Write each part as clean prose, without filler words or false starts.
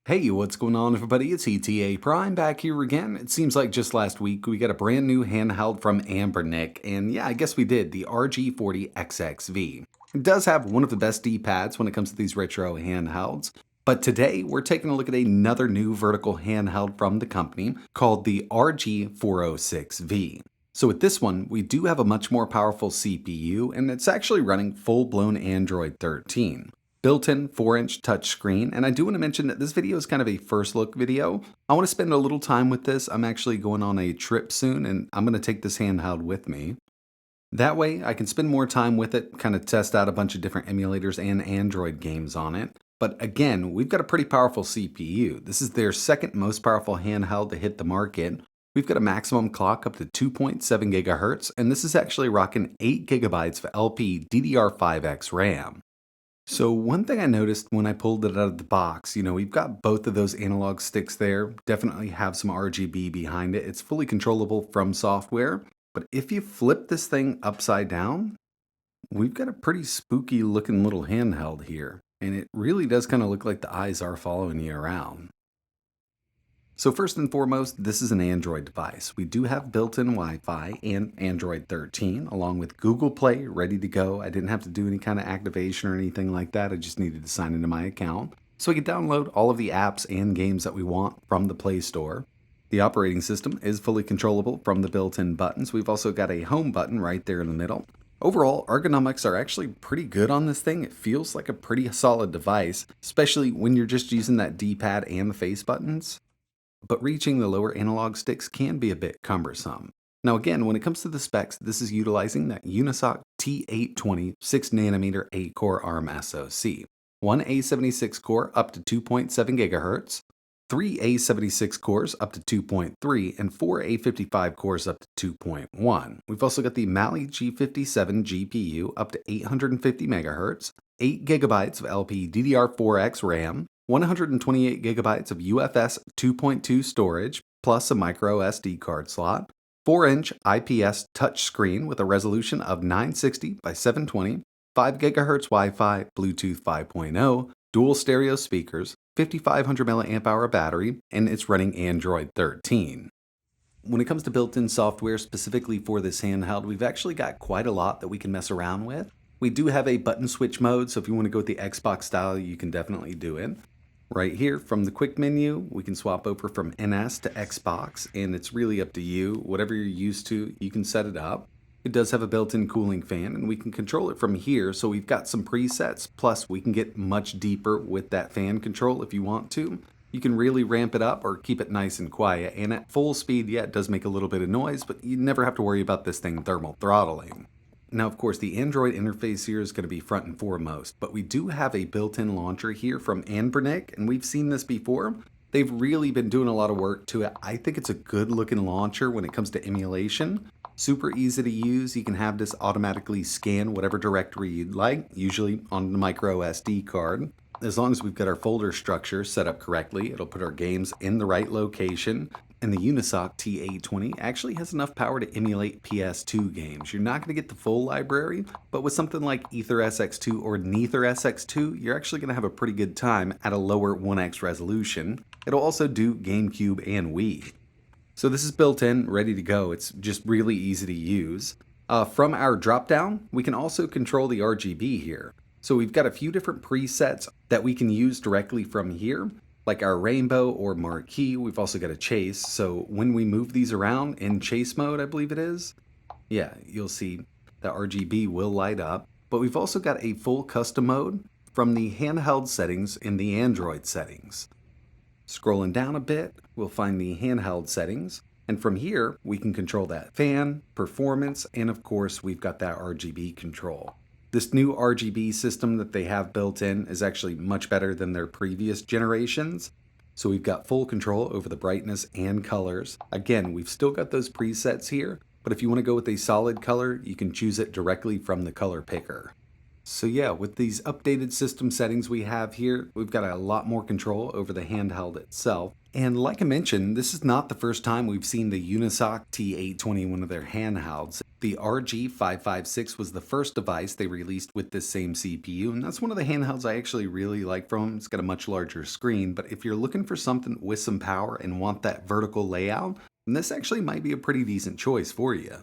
Hey, what's going on, everybody? It's ETAPRIME back here again. It seems like just last week we got a brand new handheld from ANBERNIC, and yeah, I guess we did, the RG40XXV. It does have one of the best D-pads when it comes to these retro handhelds, but today we're taking a look at another new vertical handheld from the company called the RG406V. So with this one, we do have a much more powerful CPU, and it's actually running full-blown Android 13. Built-in 4-inch touchscreen, and I do want to mention that this video is kind of a first look video. I want to spend a little time with this. I'm actually going on a trip soon, and I'm going to take this handheld with me. That way, I can spend more time with it, kind of test out a bunch of different emulators and Android games on it. But again, we've got a pretty powerful CPU. This is their second most powerful handheld to hit the market. We've got a maximum clock up to 2.7 gigahertz, and this is actually rocking 8 gigabytes of LP DDR5X RAM. So one thing I noticed when I pulled it out of the box, we've got both of those analog sticks there, definitely have some RGB behind it. It's fully controllable from software, but if you flip this thing upside down, we've got a pretty spooky looking little handheld here, and it really does kind of look like the eyes are following you around. So first and foremost, this is an Android device. We do have built-in Wi-Fi and Android 13, along with Google Play ready to go. I didn't have to do any kind of activation or anything like that. I just needed to sign into my account. So we can download all of the apps and games that we want from the Play Store. The operating system is fully controllable from the built-in buttons. We've also got a home button right there in the middle. Overall, ergonomics are actually pretty good on this thing. It feels like a pretty solid device, especially when you're just using that D-pad and the face buttons. But reaching the lower analog sticks can be a bit cumbersome. Now again, when it comes to the specs, this is utilizing that UNISOC T820 6nm 8-core ARM SoC. One A76 core up to 2.7 GHz, 3 A76 cores up to 2.3, and 4 A55 cores up to 2.1. We've also got the Mali G57 GPU up to 850 MHz, 8 GB of LPDDR4X RAM, 128 gigabytes of UFS 2.2 storage, plus a micro SD card slot, 4-inch IPS touchscreen with a resolution of 960 by 720, 5 gigahertz Wi-Fi, Bluetooth 5.0, dual stereo speakers, 5500 mAh battery, and it's running Android 13. When it comes to built-in software specifically for this handheld, we've actually got quite a lot that we can mess around with. We do have a button switch mode, so if you want to go with the Xbox style, you can definitely do it. Right here from the quick menu, we can swap over from NS to Xbox, and it's really up to you. Whatever you're used to, you can set it up. It does have a built-in cooling fan, and we can control it from here, so we've got some presets, plus we can get much deeper with that fan control if you want to. You can really ramp it up or keep it nice and quiet, and at full speed, yeah, it does make a little bit of noise, but you never have to worry about this thing thermal throttling. Now, of course, the Android interface here is going to be front and foremost, but we do have a built-in launcher here from ANBERNIC, and we've seen this before. They've really been doing a lot of work to it. I think it's a good-looking launcher when it comes to emulation. Super easy to use. You can have this automatically scan whatever directory you'd like, usually on the micro SD card. As long as we've got our folder structure set up correctly, it'll put our games in the right location. And the UNISOC T820 actually has enough power to emulate PS2 games. You're not going to get the full library, but with something like AetherSX2 or NeitherSX2, you're actually going to have a pretty good time at a lower 1x resolution. It'll also do GameCube and Wii. So this is built in, ready to go. It's just really easy to use. From our drop-down, we can also control the RGB here. So we've got a few different presets that we can use directly from here, like our rainbow or marquee. We've also got a chase. So when we move these around in chase mode, I believe it is, yeah, you'll see the RGB will light up. But we've also got a full custom mode from the handheld settings in the Android settings. Scrolling down a bit, we'll find the handheld settings. And from here, we can control that fan, performance, and of course, we've got that RGB control. This new RGB system that they have built in is actually much better than their previous generations. So we've got full control over the brightness and colors. Again, we've still got those presets here, but if you want to go with a solid color, you can choose it directly from the color picker. So yeah, with these updated system settings we have here, we've got a lot more control over the handheld itself. And like I mentioned, this is not the first time we've seen the UNISOC T820, one of their handhelds. The RG556 was the first device they released with this same CPU, and that's one of the handhelds I actually really like from them. It's got a much larger screen, but if you're looking for something with some power and want that vertical layout, then this actually might be a pretty decent choice for you.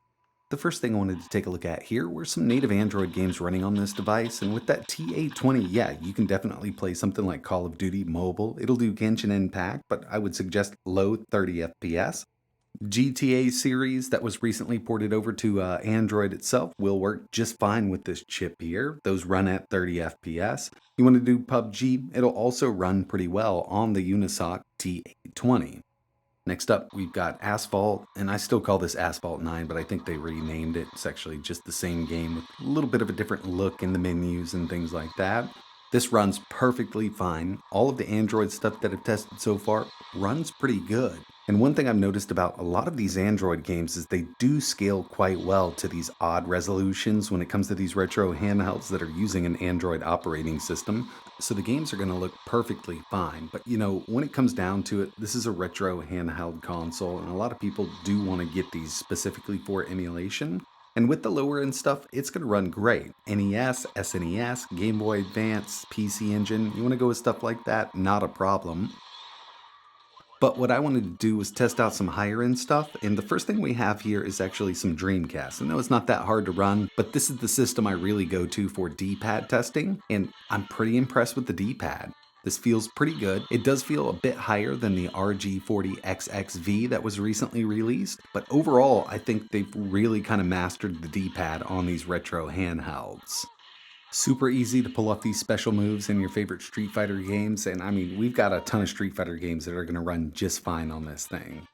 The first thing I wanted to take a look at here were some native Android games running on this device, and with that T820, yeah, you can definitely play something like Call of Duty Mobile. It'll do Genshin Impact, but I would suggest low 30 FPS. GTA series that was recently ported over to Android itself will work just fine with this chip here. Those run at 30 FPS. You want to do PUBG, it'll also run pretty well on the Unisoc T820. Next up, we've got Asphalt, and I still call this Asphalt 9, but I think they renamed it. It's actually just the same game with a little bit of a different look in the menus and things like that. This runs perfectly fine. All of the Android stuff that I've tested so far runs pretty good. And one thing I've noticed about a lot of these Android games is they do scale quite well to these odd resolutions when it comes to these retro handhelds that are using an Android operating system. So the games are going to look perfectly fine. But when it comes down to it, this is a retro handheld console, and a lot of people do want to get these specifically for emulation. And with the lower end stuff, it's going to run great. NES, SNES, Game Boy Advance, PC Engine, you want to go with stuff like that, not a problem. But what I wanted to do was test out some higher end stuff, and the first thing we have here is actually some Dreamcast. I know it's not that hard to run, but this is the system I really go to for D-pad testing, and I'm pretty impressed with the D-pad. This feels pretty good. It does feel a bit higher than the RG40XXV that was recently released, but overall I think they've really kind of mastered the D-pad on these retro handhelds. Super easy to pull off these special moves in your favorite Street Fighter games, and I mean, we've got a ton of Street Fighter games that are going to run just fine on this thing.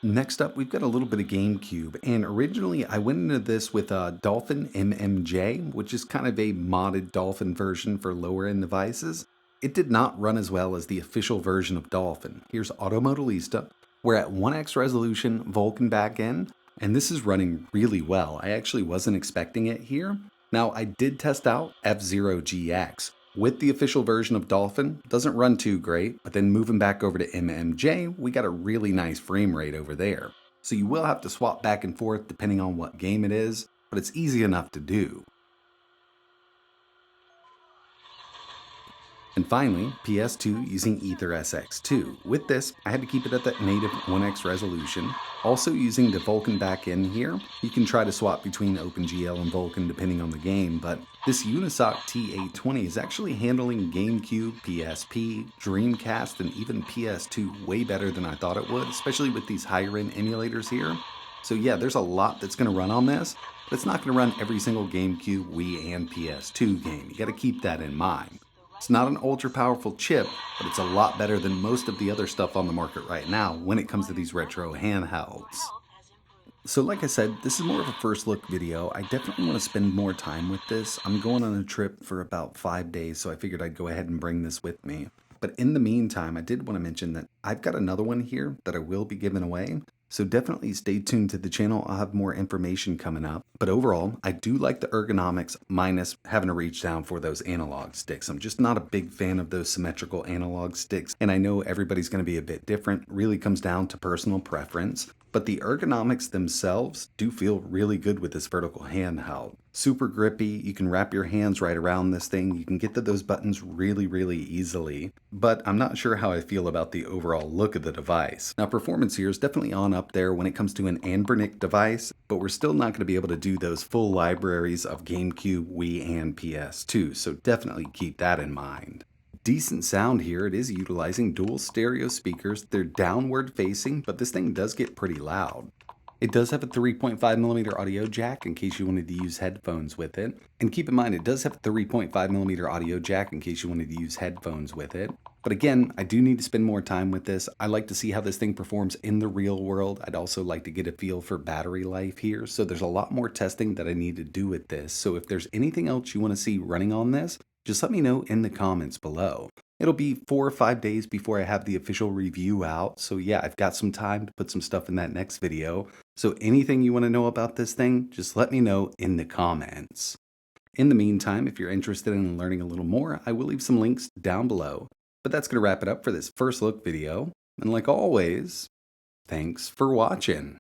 Next up, we've got a little bit of GameCube, and originally I went into this with a Dolphin MMJ, which is kind of a modded Dolphin version for lower end devices. It did not run as well as the official version of Dolphin. Here's Auto Modellista. We're at 1x resolution, Vulkan backend, and this is running really well. I actually wasn't expecting it here. Now, I did test out F-Zero GX with the official version of Dolphin. Doesn't run too great, but then moving back over to MMJ, we got a really nice frame rate over there. So you will have to swap back and forth depending on what game it is, but it's easy enough to do. And finally, PS2 using AetherSX2. With this, I had to keep it at that native 1x resolution. Also using the Vulkan backend here, you can try to swap between OpenGL and Vulkan depending on the game, but this Unisoc T820 is actually handling GameCube, PSP, Dreamcast, and even PS2 way better than I thought it would, especially with these higher end emulators here. So yeah, there's a lot that's going to run on this, but it's not going to run every single GameCube, Wii, and PS2 game. You got to keep that in mind. It's not an ultra powerful chip, but it's a lot better than most of the other stuff on the market right now when it comes to these retro handhelds. So like I said, this is more of a first look video. I definitely want to spend more time with this. I'm going on a trip for about 5 days, so I figured I'd go ahead and bring this with me. But in the meantime, I did want to mention that I've got another one here that I will be giving away. So definitely stay tuned to the channel. I'll have more information coming up. But overall, I do like the ergonomics minus having to reach down for those analog sticks. I'm just not a big fan of those symmetrical analog sticks. And I know everybody's going to be a bit different. It really comes down to personal preference. But the ergonomics themselves do feel really good with this vertical handheld. Super grippy, you can wrap your hands right around this thing, you can get to those buttons really easily, but I'm not sure how I feel about the overall look of the device. Now performance here is definitely on up there when it comes to an ANBERNIC device, but we're still not going to be able to do those full libraries of GameCube, Wii, and PS2, so definitely keep that in mind. Decent sound here. It is utilizing dual stereo speakers. They're downward facing, but this thing does get pretty loud. It does have a 3.5mm audio jack in case you wanted to use headphones with it. And keep in mind, it does have a 3.5mm audio jack in case you wanted to use headphones with it. But again, I do need to spend more time with this. I like to see how this thing performs in the real world. I'd also like to get a feel for battery life here. So there's a lot more testing that I need to do with this. So if there's anything else you want to see running on this, just let me know in the comments below. It'll be 4 or 5 days before I have the official review out, so yeah, I've got some time to put some stuff in that next video. So anything you want to know about this thing, just let me know in the comments. In the meantime, if you're interested in learning a little more, I will leave some links down below. But that's going to wrap it up for this first look video. And like always, thanks for watching.